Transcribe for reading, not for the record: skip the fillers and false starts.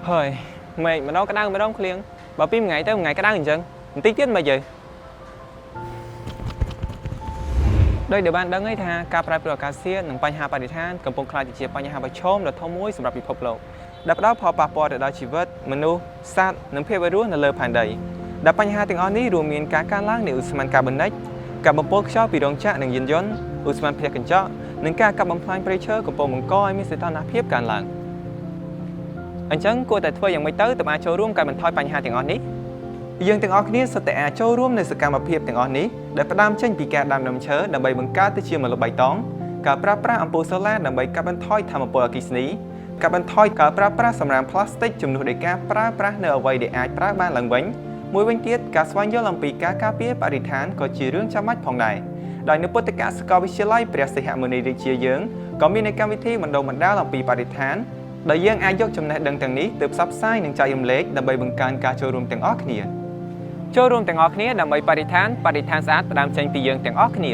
Hơi, mày mà đâu khliêng. Bảo phim ngày tới một ngày cái đang hình chân. Tí tiết mà vậy. Đây để bạn đang ấy tha, cà prai pro cà xia, nâng bánh hà bà đi than, cầm bông khai chỉ bánh hà bà chôm là thông mũi sầmรับbị phộc lộ. Đập đóพอ ปะ ปอ ដល់ជីវិតមនុស្សសត្វនិងភាពរស់នៅលើផែនដីដែលបញ្ហាទាំងអស់នេះរួមមានការកើនឡើងនៃឧស្ម័នកាបូនិកការបំពុលខ្យល់ពីរោងចក្រនិងយានយន្តឧស្ម័នផ្ទះកញ្ចក់និងការកាប់បំផ្លាញព្រៃឈើកំពុងបង្កឲ្យមានសីតុណ្ហភាពកើនឡើងអញ្ចឹងគួរតែធ្វើយ៉ាងម៉េចទៅដើម្បីចូលរួមកាត់បន្ថយបញ្ហាទាំងអស់នេះយើងទាំងអស់គ្នាសុទ្ធតែអាចចូលរួមនៅសកម្មភាពទាំងអស់នេះដែលផ្ដើមចេញពីការដាំដើមឈើដើម្បីបង្កើតទៅជាម្លប់បៃតងការប្រើប្រាស់អំពូលសូឡាដើម្បីកាត់បន្ថយថាមពលអគ្គិសនីកាត់បន្ថយការប្រើប្រាស់សម្រាមផ្លាស្ទិកជំនួសដោយការប្រើប្រាស់នៅអ្វីដែលអាចប្រើបានឡើងវិញមួយវិញទៀតការស្វែងយល់អំពីការការពារបរិស្ថានក៏ជារឿងចាំបាច់ផងដែរដោយនៅពុទ្ធិកសាកលវិទ្យាល័យព្រះសីហមុនីរាជាយើងក៏មានកម្មវិធីបណ្ដុះបណ្ដាលអំពីបរិស្ថានដែលយើងអាចយកចំណេះដឹងទាំងនេះទៅផ្សព្វផ្សាយនិងចែករំលែកដើម្បីបង្កើនការចូលរួមទាំងអស់គ្នាចូលរួមទាំងអស់គ្នាដើម្បីបរិស្ថានស្អាតផ្ដើមចេញពីយើងទាំងអស់គ្នា